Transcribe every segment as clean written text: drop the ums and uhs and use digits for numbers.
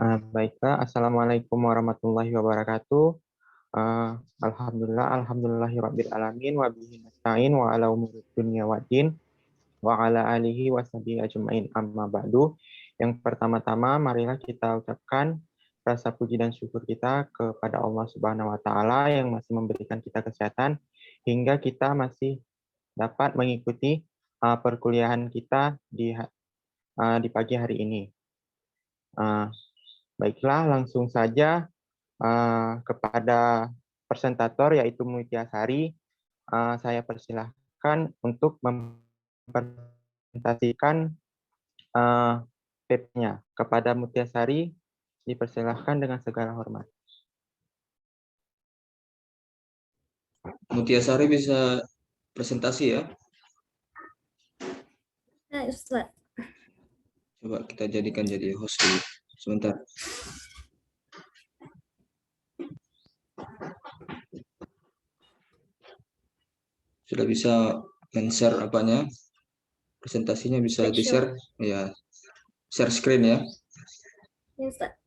Baiklah, Assalamualaikum warahmatullahi wabarakatuh. Alhamdulillahirabbil alamin wa bihi nasta'in wa ala umuri dunya waddin wa ala alihi wa sahbihi ajmain amma ba'du. Yang pertama-tama marilah kita ucapkan rasa puji dan syukur kita kepada Allah Subhanahu wa taala yang masih memberikan kita kesehatan hingga kita masih dapat mengikuti perkuliahan kita di pagi hari ini. Baiklah, langsung saja kepada presentator yaitu Mutiasari, saya persilahkan untuk mempresentasikan PP-nya. Kepada Mutiasari, dipersilahkan dengan segala hormat. Mutiasari bisa presentasi ya? Nah, Ustaz. Coba kita jadikan jadi host dulu. Sebentar. Sudah bisa men-share apanya? Presentasinya bisa di-share? Ya, share screen ya. Ya, Ustaz.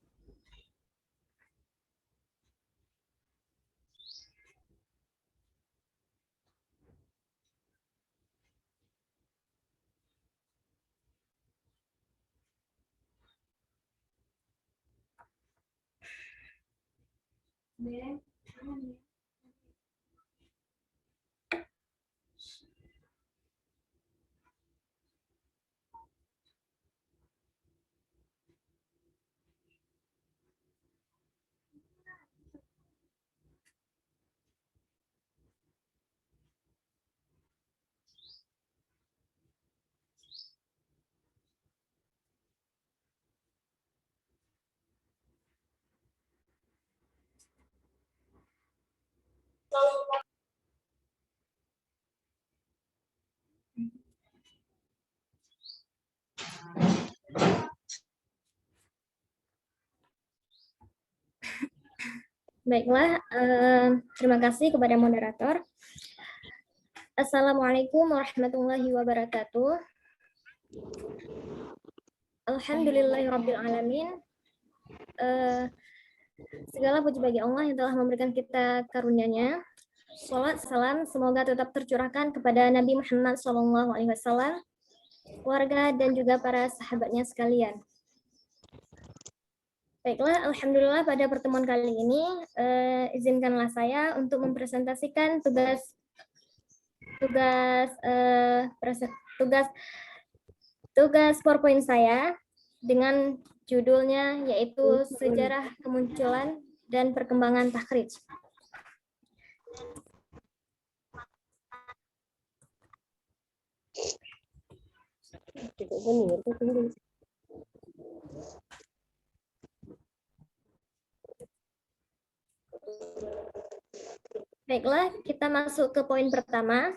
Baiklah, terima kasih kepada moderator. Assalamualaikum warahmatullahi wabarakatuh. Alhamdulillahirabbil alamin. Segala puji bagi Allah yang telah memberikan kita karunia-Nya. Shalawat salam semoga tetap tercurahkan kepada Nabi Muhammad SAW, keluarga dan juga para sahabatnya sekalian. Baiklah, alhamdulillah pada pertemuan kali ini izinkanlah saya untuk mempresentasikan tugas PowerPoint saya dengan judulnya yaitu Sejarah Kemunculan dan Perkembangan Takhrij. Baiklah, kita masuk ke poin pertama,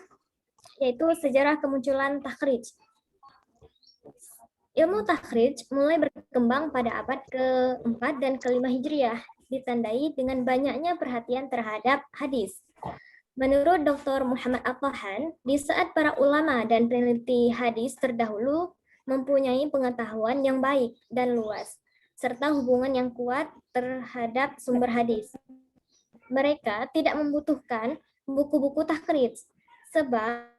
yaitu sejarah kemunculan takhrij. Ilmu takhrij mulai berkembang pada abad ke-4 dan ke-5 Hijriah, ditandai dengan banyaknya perhatian terhadap hadis. Menurut Dr. Muhammad At-Tahan, di saat para ulama dan peneliti hadis terdahulu mempunyai pengetahuan yang baik dan luas, serta hubungan yang kuat terhadap sumber hadis. Mereka tidak membutuhkan buku-buku takhrij, sebab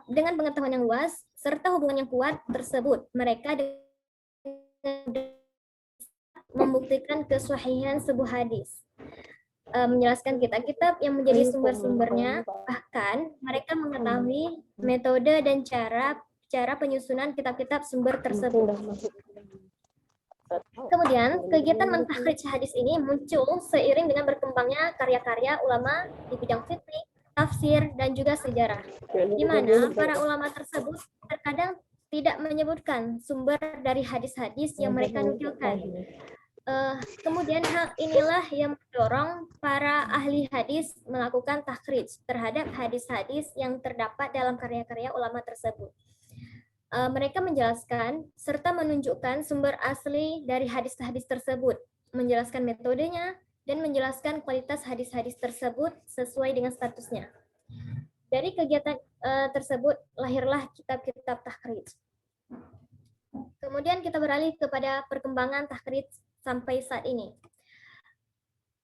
dengan pengetahuan yang luas serta hubungan yang kuat tersebut, mereka membuktikan kesahihan sebuah hadis, menjelaskan kitab-kitab yang menjadi sumber-sumbernya, bahkan mereka mengetahui metode dan cara penyusunan kitab-kitab sumber tersebut. Kemudian, kegiatan mentakhrij hadis ini muncul seiring dengan berkembangnya karya-karya ulama di bidang fikih, tafsir, dan juga sejarah, di mana para ulama tersebut terkadang tidak menyebutkan sumber dari hadis-hadis yang mereka nukilkan. Kemudian hal inilah yang mendorong para ahli hadis melakukan takhrij terhadap hadis-hadis yang terdapat dalam karya-karya ulama tersebut. Mereka menjelaskan serta menunjukkan sumber asli dari hadis-hadis tersebut, menjelaskan metodenya, dan menjelaskan kualitas hadis-hadis tersebut sesuai dengan statusnya. Dari kegiatan tersebut lahirlah kitab-kitab takhrij. Kemudian kita beralih kepada perkembangan tahrij sampai saat ini.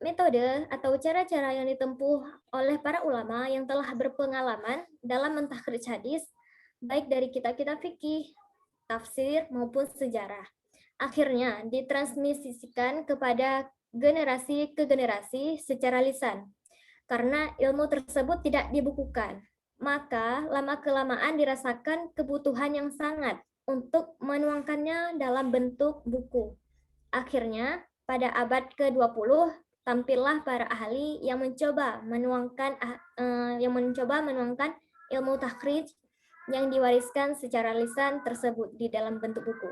Metode atau cara-cara yang ditempuh oleh para ulama yang telah berpengalaman dalam mentahrij hadis, baik dari kitab-kitab fikih, tafsir, maupun sejarah, akhirnya ditransmisikan kepada generasi ke generasi secara lisan. Karena ilmu tersebut tidak dibukukan, maka lama-kelamaan dirasakan kebutuhan yang sangat untuk menuangkannya dalam bentuk buku. Akhirnya, pada abad ke-20, tampillah para ahli yang mencoba menuangkan ilmu takhrij yang diwariskan secara lisan tersebut di dalam bentuk buku.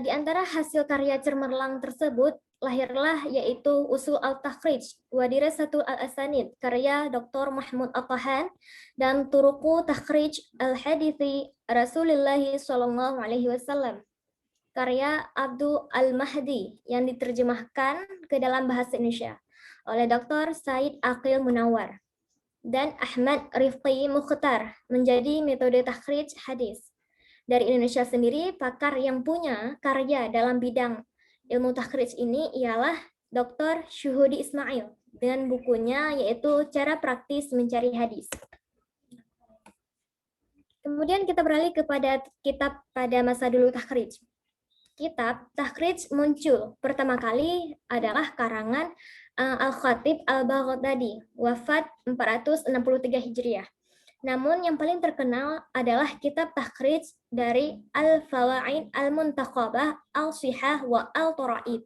Di antara hasil karya cemerlang tersebut, lahirlah yaitu Usul al-Takhrij wa Dirasatul al-Asanid karya Dr. Mahmud At-Tahan dan Turuqu Takhrij al-Hadithi Rasulullah SAW karya Abdul Al-Mahdi yang diterjemahkan ke dalam bahasa Indonesia oleh Dr. Said Aqil Munawar dan Ahmad Rifqi Mukhtar menjadi metode takhrij hadis. Dari Indonesia sendiri, pakar yang punya karya dalam bidang ilmu takhrij ini ialah Dr. Syuhudi Ismail dengan bukunya yaitu Cara Praktis Mencari Hadis. Kemudian kita beralih kepada kitab pada masa dulu takhrij. Kitab takhrij muncul pertama kali adalah karangan Al-Khatib Al-Baghdadi, wafat 463 Hijriah. Namun yang paling terkenal adalah kitab takhrij dari Al-Fawaid Al-Muntaqabah Al-Sihah wa Al-Turaid,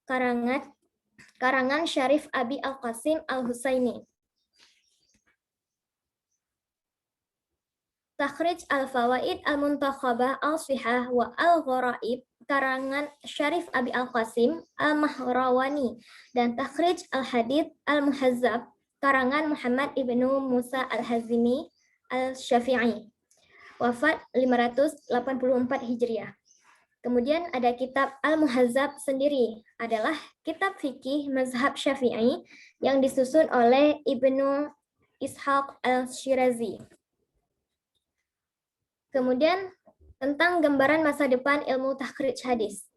karangan Syarif Abi Al-Qasim Al-Husaini. Takhrij Al-Fawaid Al-Muntaqabah Al-Sihah wa Al-Gharaib, karangan Syarif Abi Al-Qasim Al-Mahrawani, dan Takhrij Al-Hadith Al-Muhazzab, karangan Muhammad ibnu Musa Al-Hazimi Al-Syafi'i, wafat 584 Hijriah. Kemudian ada kitab Al-Muhazzab sendiri, adalah kitab fikih mazhab Syafi'i yang disusun oleh Ibnu Ishaq Al-Shirazi. Kemudian tentang gambaran masa depan ilmu takhrij hadis.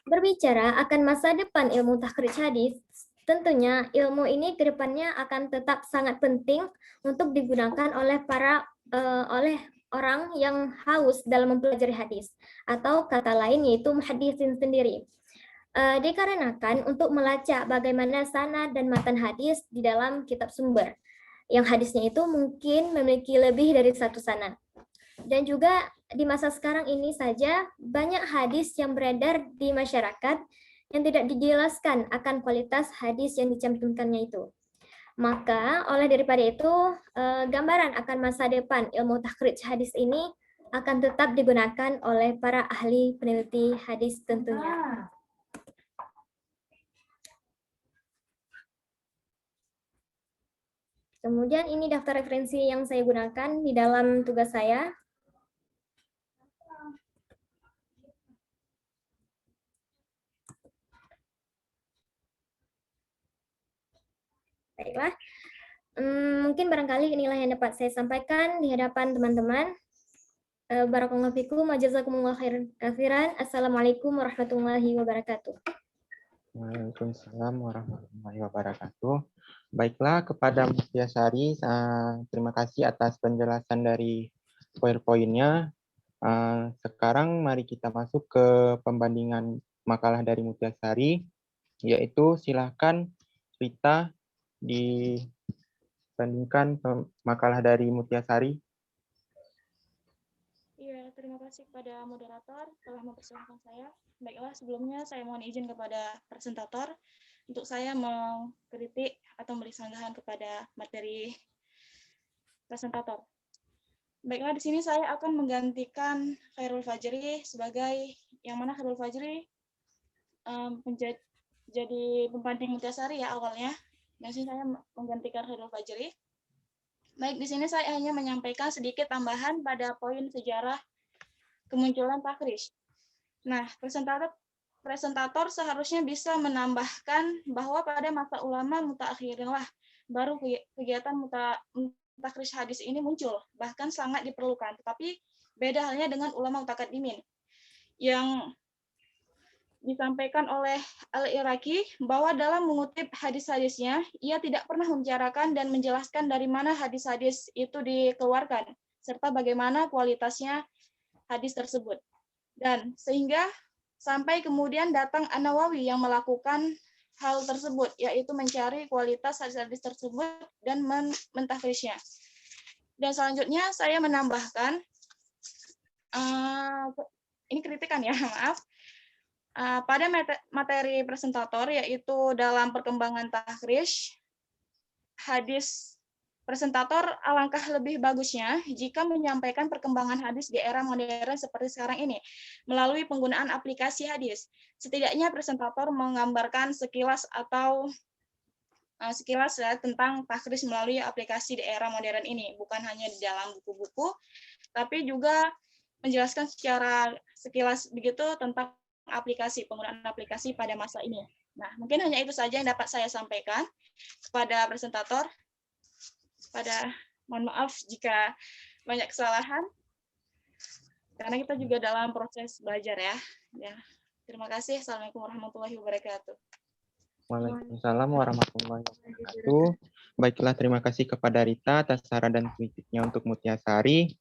Berbicara akan masa depan ilmu takhrij hadis, tentunya ilmu ini ke depannya akan tetap sangat penting untuk digunakan oleh orang yang haus dalam mempelajari hadis, atau kata lain yaitu muhaddisin sendiri. Dikarenakan untuk melacak bagaimana sanad dan matan hadis di dalam kitab sumber, yang hadisnya itu mungkin memiliki lebih dari satu sanad. Dan juga di masa sekarang ini saja banyak hadis yang beredar di masyarakat yang tidak dijelaskan akan kualitas hadis yang dicantumkannya itu. Maka oleh daripada itu, gambaran akan masa depan ilmu takhrij hadis ini akan tetap digunakan oleh para ahli peneliti hadis tentunya. Kemudian ini daftar referensi yang saya gunakan di dalam tugas saya. Baiklah, mungkin barangkali inilah yang dapat saya sampaikan di hadapan teman-teman. Barakallahu fikum wa jazakumullahu khairan katsiran. Assalamualaikum warahmatullahi wabarakatuh. Waalaikumsalam warahmatullahi wabarakatuh. Baiklah, kepada Mustiasari, terima kasih atas penjelasan dari PowerPoint-nya. Sekarang mari kita masuk ke pembandingan makalah dari Mustiasari, yaitu silahkan Rita dibandingkan makalah dari Mustiasari. Iya, terima kasih kepada moderator telah mempersilahkan saya. Baiklah, sebelumnya saya mohon izin kepada presentator untuk saya mengkritik atau memberi sanggahan kepada materi presentator. Baiklah, di sini saya akan menggantikan Khairul Fajri sebagai yang mana Khairul Fajri menjadi pembanding Mustiasari ya awalnya. Dan sini saya menggantikan Khairul Fajri. Baik, di sini saya hanya menyampaikan sedikit tambahan pada poin sejarah kemunculan takhrij. Nah, presentator seharusnya bisa menambahkan bahwa pada masa ulama mutaakhirin lah baru kegiatan takhrij hadis ini muncul, bahkan sangat diperlukan. Tetapi Beda halnya dengan ulama mutaqaddimin yang disampaikan oleh Al-Iraqi bahwa dalam mengutip hadis-hadisnya, ia tidak pernah membicarakan dan menjelaskan dari mana hadis-hadis itu dikeluarkan, serta bagaimana kualitasnya hadis tersebut. Dan sehingga sampai kemudian datang An-Nawawi yang melakukan hal tersebut, yaitu mencari kualitas hadis-hadis tersebut dan mentahrisynya. Dan selanjutnya saya menambahkan, ini kritikan ya, maaf, pada materi presentator, yaitu dalam perkembangan tahrish, hadis presentator alangkah lebih bagusnya jika menyampaikan perkembangan hadis di era modern seperti sekarang ini melalui penggunaan aplikasi hadis. Setidaknya presentator menggambarkan sekilas ya, tentang tahrish melalui aplikasi di era modern ini, bukan hanya di dalam buku-buku, tapi juga menjelaskan secara sekilas begitu tentang penggunaan aplikasi pada masa ini. Nah, mungkin hanya itu saja yang dapat saya sampaikan kepada presentator. Mohon maaf jika banyak kesalahan, karena kita juga dalam proses belajar ya. Terima kasih. Assalamualaikum warahmatullahi wabarakatuh. Waalaikumsalam warahmatullahi wabarakatuh. Baiklah, terima kasih kepada Rita atas saran dan kritiknya untuk Mutyasari.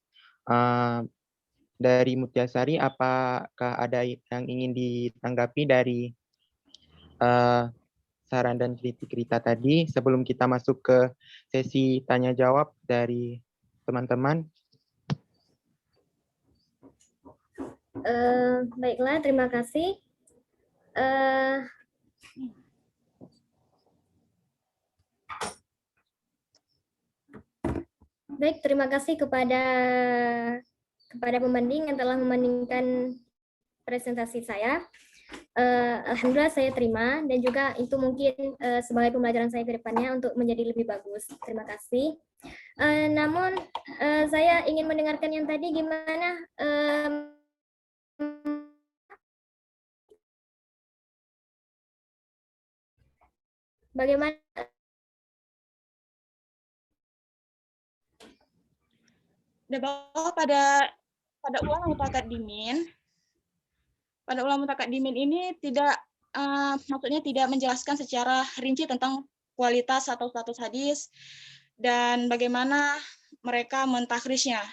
Dari Mutyasari, apakah ada yang ingin ditanggapi dari saran dan kritik Rita tadi sebelum kita masuk ke sesi tanya jawab dari teman-teman? Baiklah, terima kasih. Baik, terima kasih kepada pembanding yang telah membandingkan presentasi saya. Alhamdulillah saya terima, dan juga itu mungkin sebagai pembelajaran saya ke depannya untuk menjadi lebih bagus. Terima kasih. Namun saya ingin mendengarkan yang tadi gimana bagaimana bahwa pada ulama mutaqaddimin ini tidak maksudnya tidak menjelaskan secara rinci tentang kualitas atau status hadis dan bagaimana mereka mentahrisynya,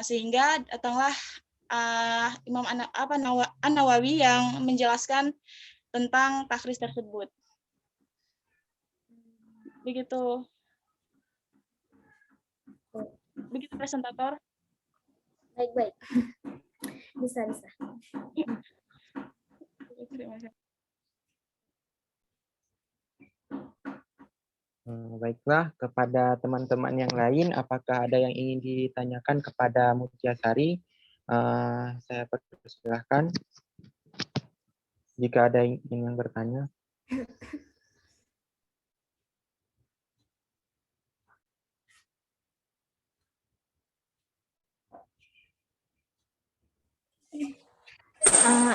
sehingga datanglah Imam An-Nawawi yang menjelaskan tentang tahrish tersebut. Begitu presentator. baik. Bisa. Terima kasih. Baiklah, kepada teman-teman yang lain, apakah ada yang ingin ditanyakan kepada Mutyasari? Saya persilahkan jika ada yang ingin bertanya.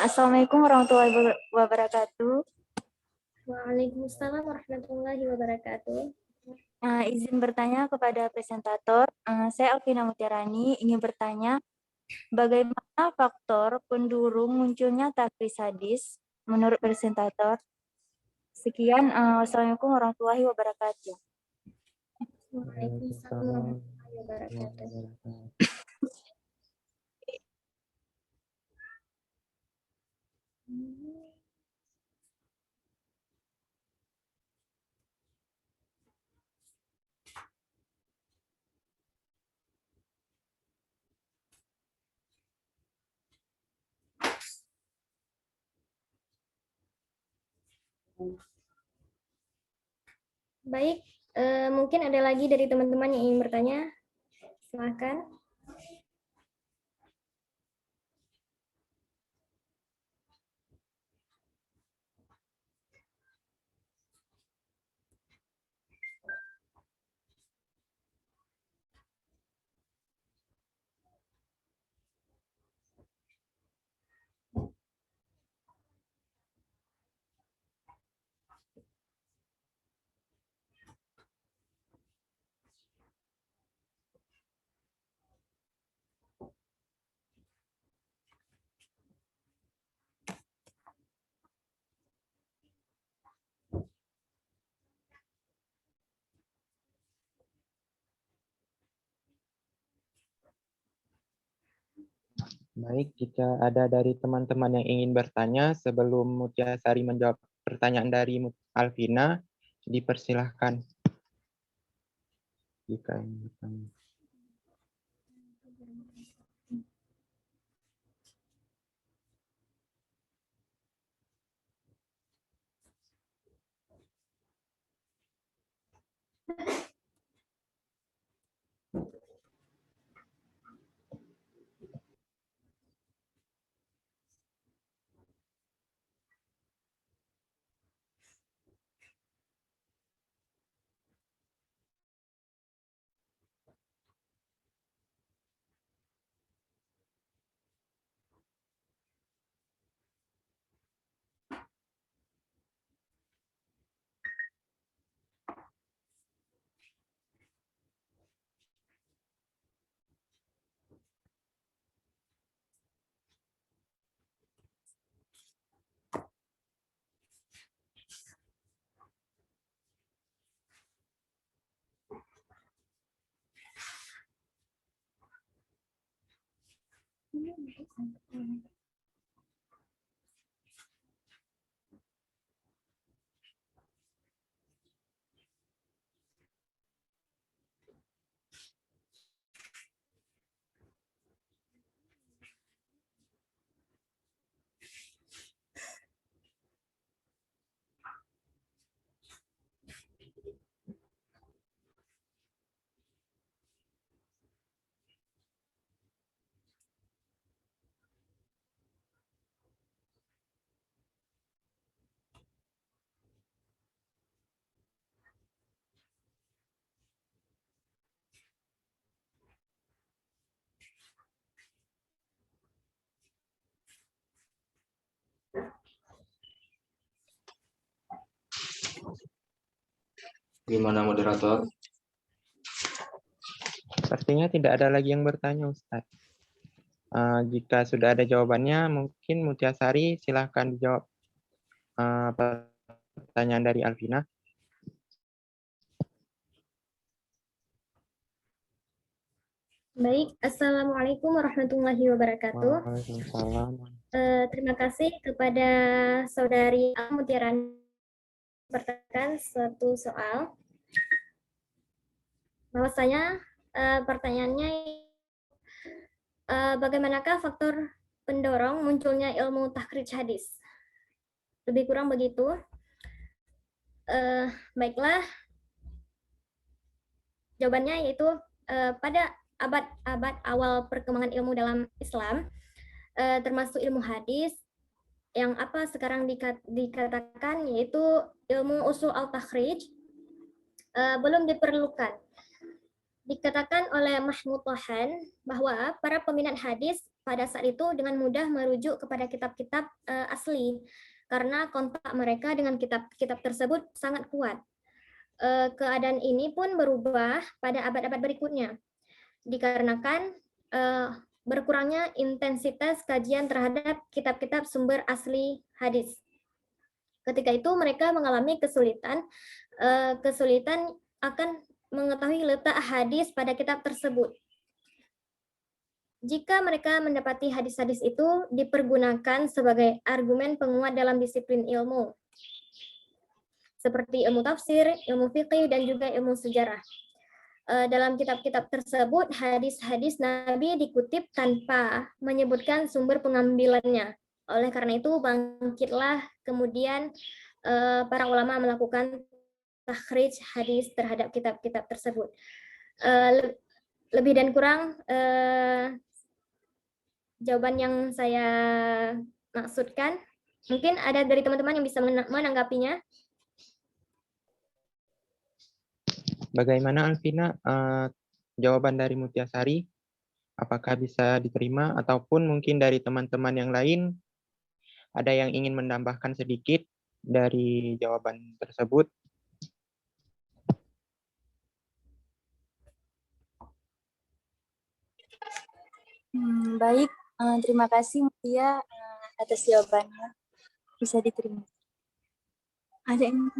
Assalamualaikum warahmatullahi wabarakatuh. Waalaikumsalam warahmatullahi wabarakatuh. Izin bertanya kepada presentator. Saya Alvina Mutiarani ingin bertanya, bagaimana faktor pendurung munculnya tahrish hadis menurut presentator? Sekian. Wassalamualaikum warahmatullahi wabarakatuh. Waalaikumsalam warahmatullahi wabarakatuh. Baik, mungkin ada lagi dari teman-teman yang ingin bertanya. Silakan. Baik, jika ada dari teman-teman yang ingin bertanya sebelum Mutiasari menjawab pertanyaan dari Alvina, dipersilahkan. Jika ingin bertanya. Gimana moderator? Sepertinya tidak ada lagi yang bertanya, Ustadz. Jika sudah ada jawabannya, mungkin Mutiasari silahkan dijawab pertanyaan dari Alvina. Baik, Assalamualaikum warahmatullahi wabarakatuh. Waalaikumsalam. Terima kasih kepada Saudari Mutiarani bertanya suatu soal. Bahwasanya pertanyaannya bagaimanakah faktor pendorong munculnya ilmu takhrij hadis? Lebih kurang begitu. Baiklah, jawabannya yaitu pada abad-abad awal perkembangan ilmu dalam Islam, termasuk ilmu hadis, yang apa sekarang dikatakan yaitu ilmu usul al-takhrij, belum diperlukan. Dikatakan oleh Mahmud Tahan bahwa para peminat hadis pada saat itu dengan mudah merujuk kepada kitab-kitab asli karena kontak mereka dengan kitab-kitab tersebut sangat kuat. Keadaan ini pun berubah pada abad-abad berikutnya dikarenakan berkurangnya intensitas kajian terhadap kitab-kitab sumber asli hadis. Ketika itu mereka mengalami kesulitan akan mengetahui letak hadis pada kitab tersebut. Jika mereka mendapati hadis-hadis itu dipergunakan sebagai argumen penguat dalam disiplin ilmu, seperti ilmu tafsir, ilmu fiqih, dan juga ilmu sejarah. Dalam kitab-kitab tersebut, hadis-hadis Nabi dikutip tanpa menyebutkan sumber pengambilannya. Oleh karena itu, bangkitlah kemudian para ulama melakukan takhrij hadis terhadap kitab-kitab tersebut. Lebih dan kurang jawaban yang saya maksudkan. Mungkin ada dari teman-teman yang bisa menanggapinya. Bagaimana Alvina, jawaban dari Mutiasari? Apakah bisa diterima ataupun mungkin dari teman-teman yang lain ada yang ingin menambahkan sedikit dari jawaban tersebut? Baik, terima kasih Mutia atas jawabannya. Bisa diterima. Ada yang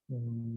Hmm.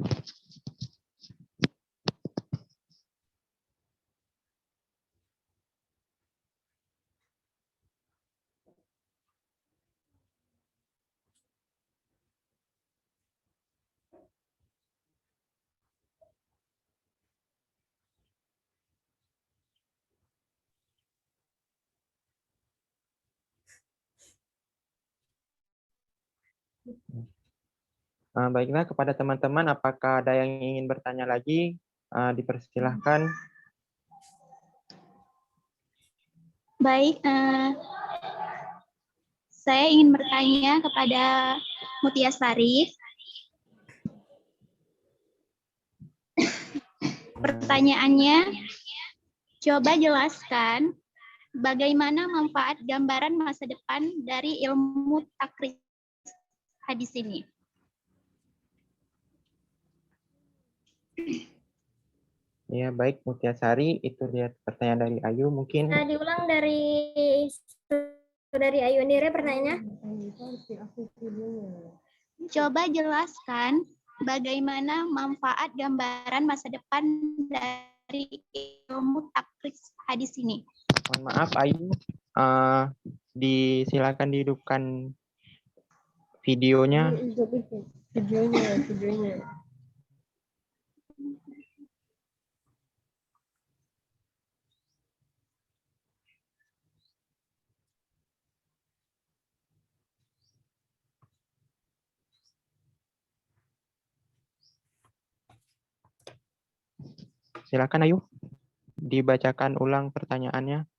Baiklah, kepada teman-teman, apakah ada yang ingin bertanya lagi? Dipersilahkan. Baik, saya ingin bertanya kepada Mutia Sari. Pertanyaannya, coba jelaskan bagaimana manfaat gambaran masa depan dari ilmu takris hadis ini. Ya, baik, Mutiasari, itu dia pertanyaan dari Ayu. Mungkin Diulang dari Ayu Nire pertanyaannya. Coba jelaskan bagaimana manfaat gambaran masa depan dari ilmu takris hadis ini. mohon maaf, Ayu, silakan dihidupkan videonya. Videonya. Silakan Ayu, dibacakan ulang pertanyaannya.